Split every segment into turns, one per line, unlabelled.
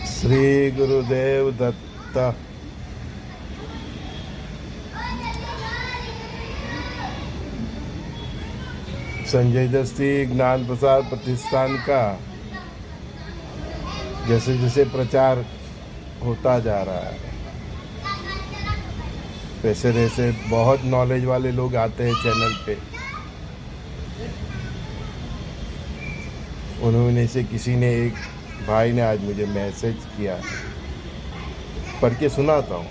श्री गुरुदेव दत्त। संजय दस्ती ज्ञान प्रसार प्रतिष्ठान का जैसे जैसे प्रचार होता जा रहा है वैसे वैसे बहुत नॉलेज वाले लोग आते हैं चैनल पे। उन्होंने से किसी ने, एक भाई ने आज मुझे मैसेज किया, पढ़ के सुनाता हूँ।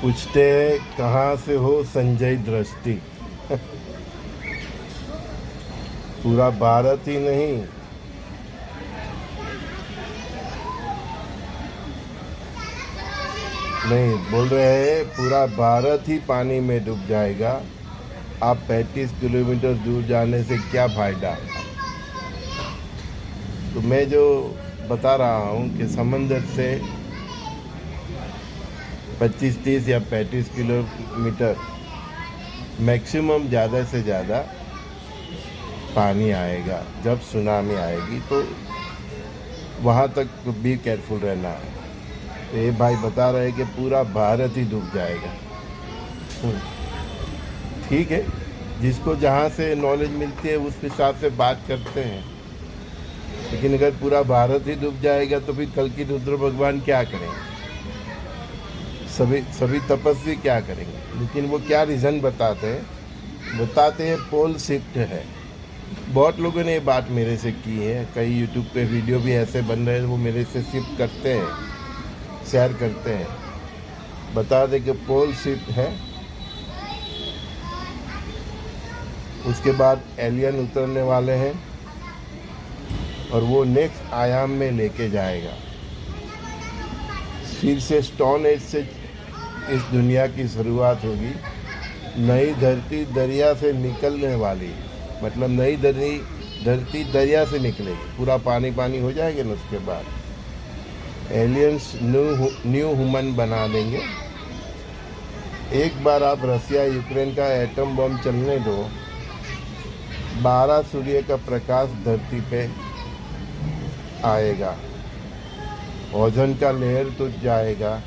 पूछते हैं कहाँ से हो संजय दृष्टि। पूरा भारत ही नहीं, बोल रहे हैं पूरा भारत ही पानी में डूब जाएगा। आप 35 किलोमीटर दूर जाने से क्या फायदा। तो मैं जो बता रहा हूँ कि समंदर से 25, 30 या 35 किलोमीटर मैक्सिमम ज़्यादा से ज़्यादा पानी आएगा। जब सुनामी आएगी तो वहाँ तक भी केयरफुल रहना है। तो ये भाई बता रहे हैं कि पूरा भारत ही डूब जाएगा। ठीक है, जिसको जहाँ से नॉलेज मिलती है उस हिसाब से बात करते हैं। लेकिन अगर पूरा भारत ही डूब जाएगा तो फिर कल की रुद्र भगवान क्या करेंगे? सभी तपस्वी क्या करेंगे? लेकिन वो क्या रीज़न बताते हैं पोल शिफ्ट है। बहुत लोगों ने ये बात मेरे से की है। कई यूट्यूब पे वीडियो भी ऐसे बन रहे हैं, वो मेरे से शिफ्ट करते हैं, शेयर करते हैं। बता दें कि पोल शिफ्ट है, उसके बाद एलियन उतरने वाले हैं और वो नेक्स्ट आयाम में लेके जाएगा। फिर से स्टोन एज से इस दुनिया की शुरुआत होगी। नई धरती दरिया से निकलने वाली, मतलब नई धरती दरिया से निकलेगी। पूरा पानी पानी हो जाएगा ना, उसके बाद एलियंस न्यू ह्यूमन बना देंगे। एक बार आप रसिया यूक्रेन का एटम बम चलने दो, 12 सूर्य का प्रकाश धरती पे आएगा, ओजोन का लेयर टूट जाएगा।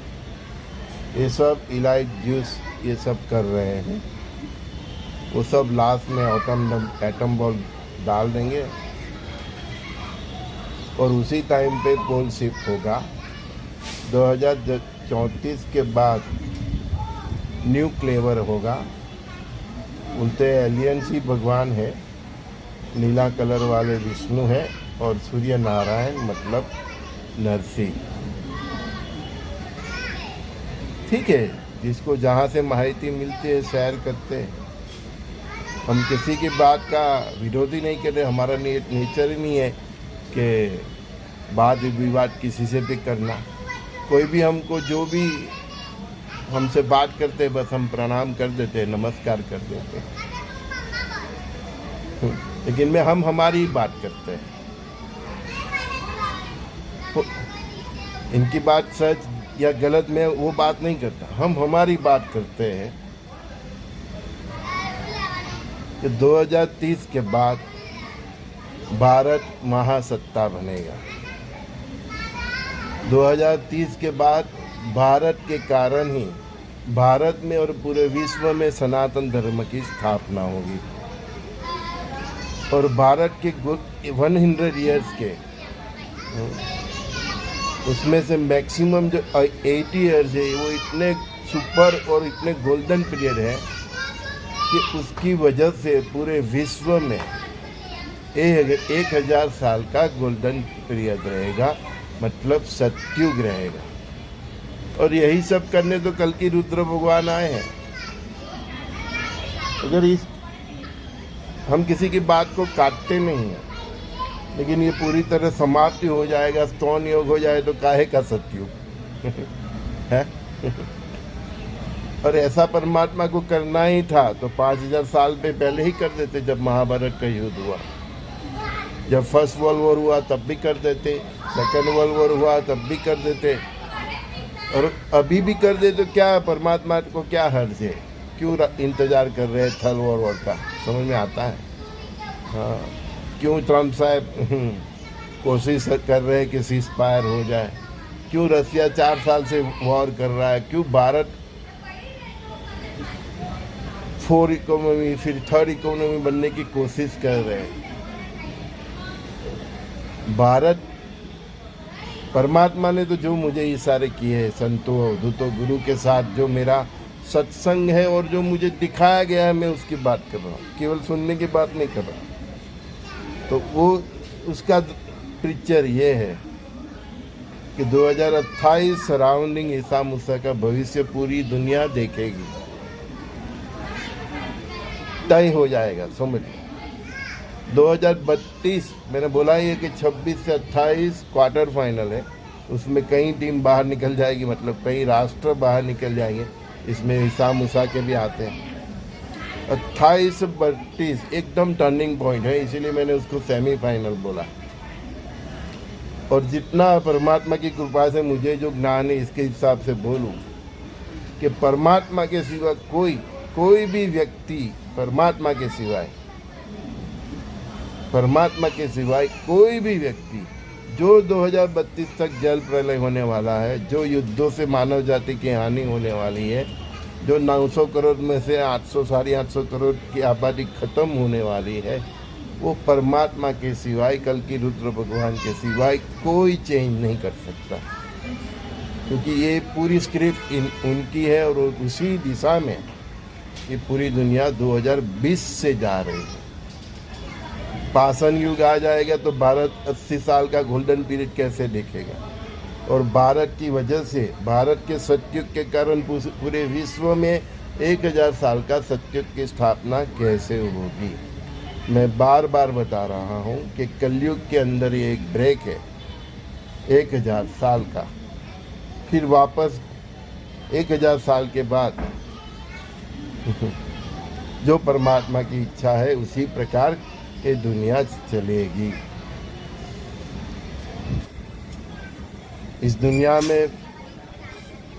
ये सब इलाइट जूस ये सब कर रहे हैं। वो सब लास्ट में एटम बम डाल देंगे और उसी टाइम पे पोल शिफ्ट होगा। 2034 के बाद न्यू क्लेवर होगा। उनते एलियंस ही भगवान है। नीला कलर वाले विष्णु है और सूर्य नारायण मतलब नरसिंह। ठीक है, जिसको जहाँ से माहिती मिलती है शेयर करते हैं। हम किसी की बात का विरोधी नहीं कर रहे। हमारा नेचर ही नहीं है कि वाद विवाद किसी से भी करना। कोई भी हमको जो भी हमसे बात करते बस हम प्रणाम कर देते हैं, नमस्कार कर देते हैं। लेकिन में हम हमारी ही बात करते हैं। इनकी बात सच या गलत में वो बात नहीं करता, हम हमारी बात करते हैं कि 2030 के बाद भारत महासत्ता बनेगा। 2030 के बाद भारत के कारण ही भारत में और पूरे विश्व में सनातन धर्म की स्थापना होगी। और भारत के 100 ईयर्स के उसमें से मैक्सिमम जो 80 ईयर्स है वो इतने सुपर और इतने गोल्डन पीरियड है कि उसकी वजह से पूरे विश्व में 1000 साल का गोल्डन पीरियड रहेगा, मतलब सतयुग रहेगा। और यही सब करने तो कल की रुद्र भगवान आए हैं। अगर हम किसी की बात को काटते नहीं हैं, लेकिन ये पूरी तरह समाप्ति हो जाएगा, स्टोन योग हो जाए तो काहे का सतयुग है। और ऐसा परमात्मा को करना ही था तो 5000 साल पहले ही कर देते। जब महाभारत का युद्ध हुआ, जब फर्स्ट वर्ल्ड वॉर हुआ तब भी कर देते, सेकंड वर्ल्ड वॉर हुआ तब भी कर देते, और अभी भी कर दे तो क्या परमात्मा को क्या हर्ज है? क्यों इंतज़ार कर रहे हैं थर्ड वर्ल्ड वॉर का? समझ में आता है? हाँ, क्यों ट्रम्प साहब कोशिश कर रहे हैं कि सीज फायर हो जाए, क्यों रसिया 4 साल से वॉर कर रहा है, क्यों भारत 4 इकोनॉमी फिर 3rd इकोनॉमी बनने की कोशिश कर रहे हैं। भारत परमात्मा ने तो जो मुझे इशारे किए हैं संतों अवधूतों गुरु के साथ जो मेरा सत्संग है और जो मुझे दिखाया गया है, मैं उसकी बात कर रहा हूँ, केवल सुनने की बात नहीं कर रहा। तो वो उसका पिक्चर ये है कि 2028 सराउंडिंग ईसा मूसा का भविष्य पूरी दुनिया देखेगी, तय हो जाएगा। समझ 2032 मैंने ही है कि 26 से 28 क्वार्टर फाइनल है, उसमें कई टीम बाहर निकल जाएगी, मतलब कई राष्ट्र बाहर निकल जाएंगे, इसमें ईसा मूसा के भी आते हैं। 28 से 32 एकदम टर्निंग पॉइंट है, इसीलिए मैंने उसको सेमीफाइनल बोला। और जितना परमात्मा की कृपा से मुझे जो ज्ञान है, इसके हिसाब से बोलूं कि परमात्मा के सिवा कोई भी व्यक्ति परमात्मा के सिवाय कोई भी व्यक्ति जो 2032 तक जल प्रलय होने वाला है, जो युद्धों से मानव जाति की हानि होने वाली है, जो 900 करोड़ में से 800 साढ़े 800 करोड़ की आबादी खत्म होने वाली है, वो परमात्मा के सिवाय, कल की रुद्र भगवान के सिवाय कोई चेंज नहीं कर सकता, क्योंकि ये पूरी स्क्रिप्ट उनकी है और उसी दिशा में ये पूरी दुनिया 2020 से जा रही है। पाषाण युग आ जाएगा तो भारत 80 साल का गोल्डन पीरियड कैसे देखेगा, और भारत की वजह से, भारत के सतयुग के कारण पूरे विश्व में 1000 साल का सतयुग की स्थापना कैसे होगी। मैं बार बार बता रहा हूँ कि कलयुग के अंदर ये एक ब्रेक है 1000 साल का, फिर वापस 1000 साल के बाद जो परमात्मा की इच्छा है उसी प्रकार ये दुनिया चलेगी। इस दुनिया में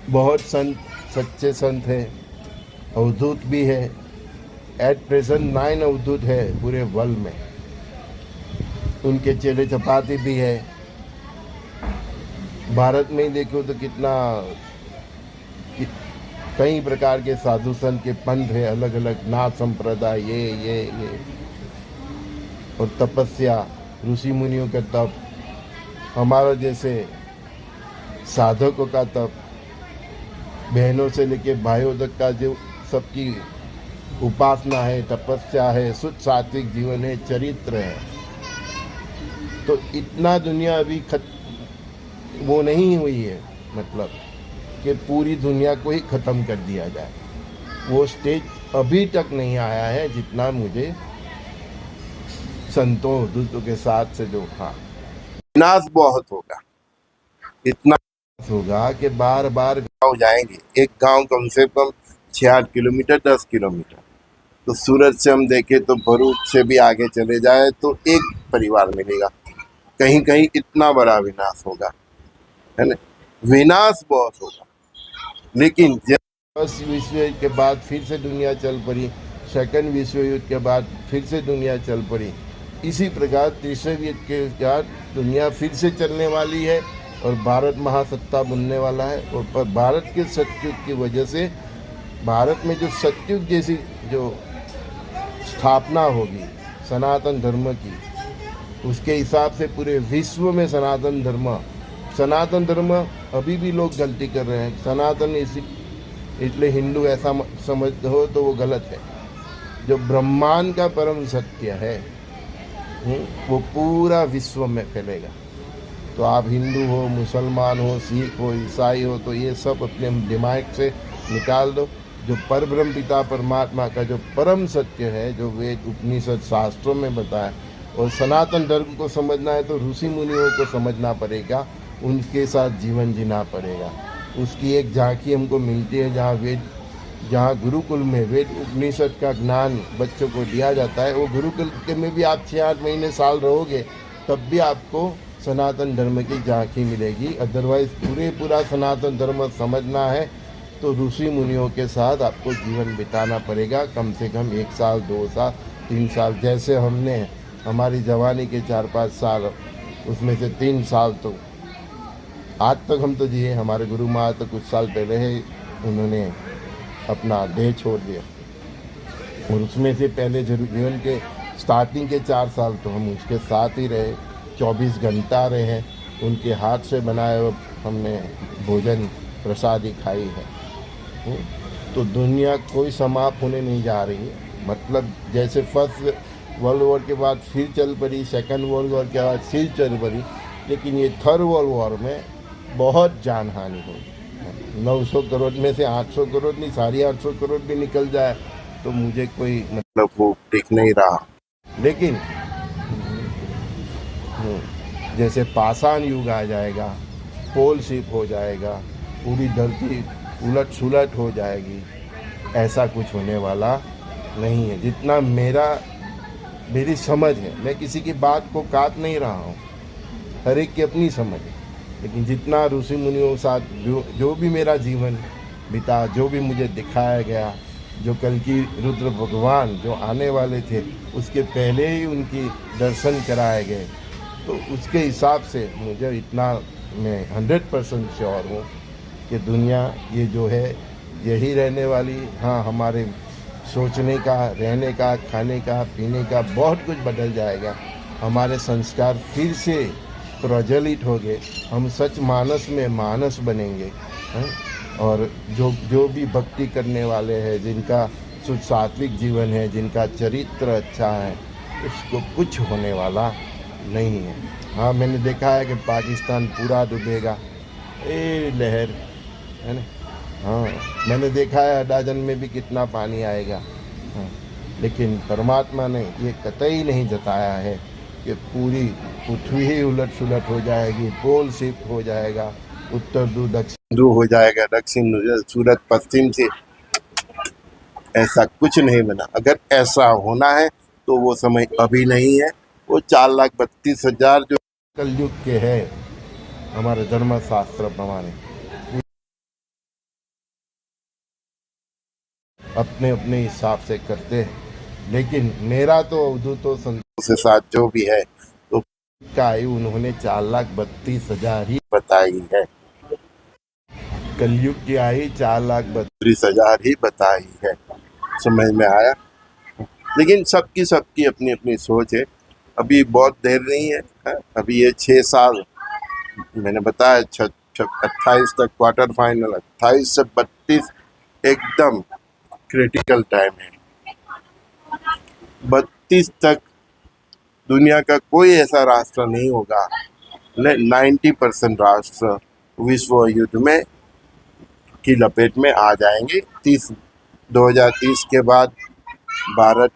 बहुत संत, सच्चे संत हैं, अवधूत भी है। एट प्रेजेंट 9 अवधूत है पूरे वर्ल्ड में, उनके चेले चपाती भी है। भारत में ही देखो तो कई प्रकार के साधु संत के पंथ है, अलग अलग नाथ संप्रदाय, ये और तपस्या, ऋषि मुनियों का तप, हमारा जैसे साधकों का तप, बहनों से लेके भाइयों तक का जो सबकी उपासना है, तपस्या है, शुद्ध सात्विक जीवन है, चरित्र है। तो इतना दुनिया अभी वो नहीं हुई है, मतलब कि पूरी दुनिया को ही ख़त्म कर दिया जाए, वो स्टेज अभी तक नहीं आया है जितना मुझे संतों दूतों के साथ से जो विनाश बहुत होगा, इतना होगा कि बार बार गांव जाएंगे। एक गांव कम से कम 6-8 किलोमीटर 10 किलोमीटर, तो सूरत से हम देखें तो भरूच से भी आगे चले जाए तो एक परिवार मिलेगा, कहीं कहीं इतना बड़ा विनाश होगा, है ना। विनाश बहुत होगा। लेकिन जब फर्स्ट विश्व युद्ध के बाद फिर से दुनिया चल पड़ी, सेकंड विश्व युद्ध के बाद फिर से दुनिया चल पड़ी, इसी प्रकार तीसरे युद्ध के बाद दुनिया फिर से चलने वाली है और भारत महासत्ता बनने वाला है। और भारत के सतयुग की वजह से भारत में जो सतयुग जैसी जो स्थापना होगी सनातन धर्म की, उसके हिसाब से पूरे विश्व में सनातन धर्म अभी भी लोग गलती कर रहे हैं। सनातन इसलिए हिंदू ऐसा समझ हो तो वो गलत है। जो ब्रह्मांड का परम सत्य है वो पूरा विश्व में फैलेगा। तो आप हिंदू हो, मुसलमान हो, सिख हो, ईसाई हो, तो ये सब अपने दिमाग से निकाल दो। जो परब्रह्म पिता परमात्मा का जो परम सत्य है, जो वेद उपनिषद शास्त्रों में बताया, और सनातन धर्म को समझना है तो ऋषि मुनियों को समझना पड़ेगा, उनके साथ जीवन जीना पड़ेगा। उसकी एक झांकी हमको मिलती है जहाँ गुरुकुल में वेद उपनिषद का ज्ञान बच्चों को दिया जाता है। वो गुरुकुल के में भी आप 6-8 महीने साल रहोगे तब भी आपको सनातन धर्म की झांकी मिलेगी। अदरवाइज पूरा सनातन धर्म समझना है तो ऋषि मुनियों के साथ आपको जीवन बिताना पड़ेगा, कम से कम 1 साल 2 साल 3 साल। जैसे हमने हमारी जवानी के 4-5 साल उसमें से 3 साल तो आज तक हम तो जिए, हमारे गुरु महाराज तो कुछ साल पहले ही उन्होंने अपना देह छोड़ दिया, और उसमें से पहले जीवन के स्टार्टिंग के 4 साल तो हम उसके साथ ही रहे, 24 घंटा रहे हैं, उनके हाथ से बनाए हुए हमने भोजन प्रसादी खाई है। तो दुनिया कोई समाप्त होने नहीं जा रही है। मतलब जैसे फर्स्ट वर्ल्ड वॉर के बाद फिर चल पड़ी, सेकंड वर्ल्ड वॉर के बाद फिर चल पड़ी, लेकिन ये थर्ड वर्ल्ड वॉर में बहुत जान हानि हुई। 900 करोड़ में से 800 करोड़ नहीं, 850 करोड़ भी निकल जाए तो मुझे कोई मतलब वो टिक नहीं रहा। लेकिन जैसे पाषाण युग आ जाएगा, पोल शिप हो जाएगा, पूरी धरती उलट सुलट हो जाएगी, ऐसा कुछ होने वाला नहीं है। जितना मेरी समझ है, मैं किसी की बात को काट नहीं रहा हूँ, हर एक की अपनी समझ है, लेकिन जितना ऋषि मुनियों के साथ जो भी मेरा जीवन बीता, जो भी मुझे दिखाया गया, जो कल की रुद्र भगवान जो आने वाले थे उसके पहले ही उनकी दर्शन कराए गए, तो उसके हिसाब से मुझे इतना मैं 100% श्योर हूँ कि दुनिया ये जो है यही रहने वाली। हाँ, हमारे सोचने का, रहने का, खाने का, पीने का बहुत कुछ बदल जाएगा, हमारे संस्कार फिर से प्रज्वलित हो गए, हम सच मानस में मानस बनेंगे। और जो भी भक्ति करने वाले हैं, जिनका शुद्ध सात्विक जीवन है, जिनका चरित्र अच्छा है, उसको कुछ होने वाला नहीं है। हाँ, मैंने देखा है कि पाकिस्तान पूरा डूबेगा, लहर है ना। हाँ, मैंने देखा है अडाजन में भी कितना पानी आएगा। हाँ, लेकिन परमात्मा ने ये कतई नहीं जताया है कि पूरी पृथ्वी ही उलट सुलट हो जाएगी, पोल शिफ्ट हो जाएगा, उत्तर ध्रुव दक्षिण ध्रुव हो जाएगा, दक्षिण सूरज पश्चिम से, ऐसा कुछ नहीं बना। अगर ऐसा होना है तो वो समय अभी नहीं है। वो 4,32,000 जो कलयुग के है हमारे धर्मशास्त्र प्रमाण अपने अपने हिसाब से करते हैं, लेकिन मेरा तो अवधूत संतों के साथ जो भी है तो का आयु उन्होंने 4,32,000 ही बताई है। कलयुग की आयु 4,32,000 ही बताई है। समझ में आया? लेकिन सबकी अपनी अपनी सोच है। अभी बहुत देर नहीं है, अभी ये 6 साल मैंने बताया, 28 तक क्वार्टर फाइनल, 28 से 32 एकदम क्रिटिकल टाइम है। 32 तक दुनिया का कोई ऐसा राष्ट्र नहीं होगा, 90% राष्ट्र विश्व युद्ध में की लपेट में आ जाएंगे। 2030 के बाद भारत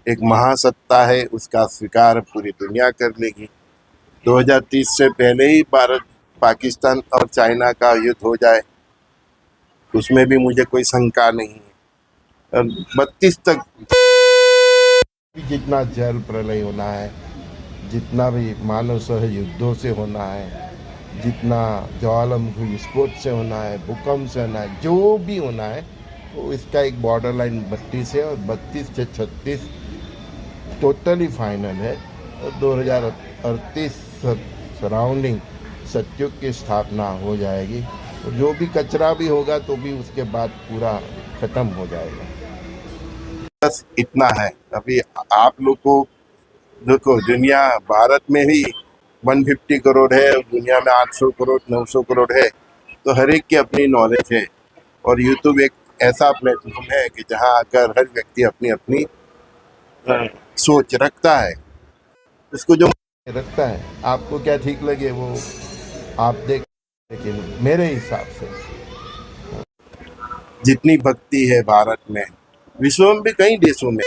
एक महासत्ता है, उसका स्वीकार पूरी दुनिया कर लेगी। 2030 से पहले ही भारत पाकिस्तान और चाइना का युद्ध हो जाए, उसमें भी मुझे कोई शंका नहीं है। और 32 तक जितना जल प्रलय होना है, जितना भी मानव सह युद्धों से होना है, जितना ज्वालामुखी विस्फोट से होना है, भूकंप से होना है, जो भी होना है, तो इसका एक बॉर्डर लाइन 32 है, और 32 से 36 टोटली फाइनल है। और 2038 सराउंडिंग सत्युग की स्थापना हो जाएगी, और जो भी कचरा भी होगा तो भी उसके बाद पूरा खत्म हो जाएगा। बस इतना है। अभी आप लोग को देखो, दुनिया भारत में ही 150 करोड़ है, दुनिया में 800 करोड़ 900 करोड़ है, तो हर एक की अपनी नॉलेज है। और यूट्यूब एक ऐसा प्लेटफॉर्म है कि जहां आकर हर व्यक्ति अपनी अपनी सोच रखता है, उसको जो रखता है, आपको क्या ठीक लगे वो आप देख, लेकिन मेरे हिसाब से जितनी भक्ति है भारत में, विश्व में भी कई देशों में,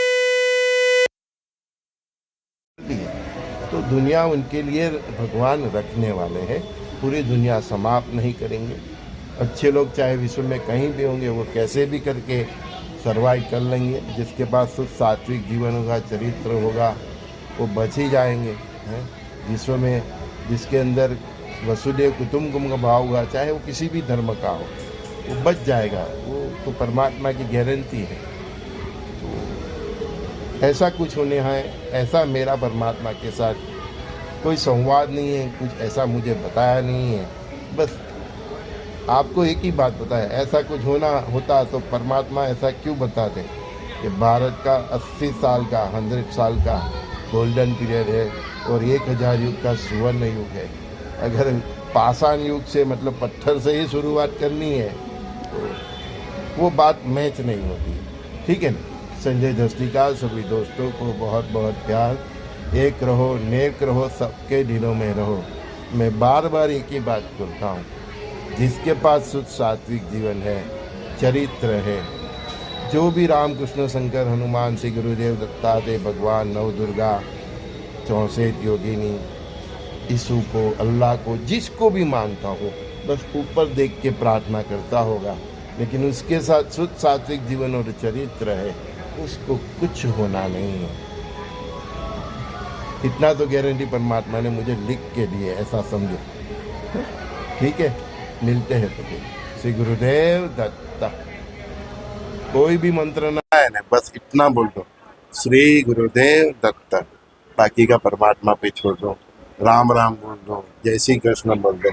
तो दुनिया उनके लिए भगवान रखने वाले हैं। पूरी दुनिया समाप्त नहीं करेंगे। अच्छे लोग चाहे विश्व में कहीं भी होंगे, वो कैसे भी करके सर्वाइव कर लेंगे। जिसके पास शुद्ध सात्विक जीवन होगा, चरित्र होगा, वो बच ही जाएंगे। विश्व में जिसके अंदर वसुदेव कुटुंबकम का भाव होगा, चाहे वो किसी भी धर्म का हो, वो बच जाएगा। वो तो परमात्मा की गारंटी है। तो ऐसा कुछ होने है, ऐसा मेरा परमात्मा के साथ कोई संवाद नहीं है, कुछ ऐसा मुझे बताया नहीं है। बस आपको एक ही बात पता है, ऐसा कुछ होता तो परमात्मा ऐसा क्यों बता दे कि भारत का 80 साल का 100 साल का गोल्डन पीरियड है और 1000 युग का सुवर्ण युग है। अगर पाषाण युग से मतलब पत्थर से ही शुरुआत करनी है तो वो बात मैच नहीं होती। ठीक है ना। संजय दृष्टिका सभी दोस्तों को बहुत बहुत प्यार। एक रहो, नेक रहो, सबके दिलों में रहो। मैं बार बार एक ही बात बोलता हूँ, जिसके पास शुद्ध सात्विक जीवन है, चरित्र है, जो भी रामकृष्ण शंकर हनुमान श्री गुरुदेव दत्तात्रेय भगवान नव दुर्गा 64 योगिनी यीशु को, अल्लाह को, जिसको भी मानता हो, बस ऊपर देख के प्रार्थना करता होगा, लेकिन उसके साथ शुद्ध सात्विक जीवन और चरित्र है, उसको कुछ होना नहीं है। इतना तो गारंटी परमात्मा ने मुझे लिख के दी है, ऐसा समझो। ठीक है, मिलते हैं तो फिर। श्री गुरुदेव दत्ता। कोई भी मंत्र ना है ना, बस इतना बोल दो, श्री गुरुदेव दत्ता। बाकी का परमात्मा पे छोड़ दो। राम राम बोल दो, जय श्री कृष्ण बोल दो।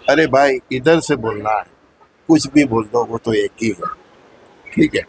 अरे भाई, इधर से बोलना है, कुछ भी बोल दो, वो तो एक ही है। ठीक है।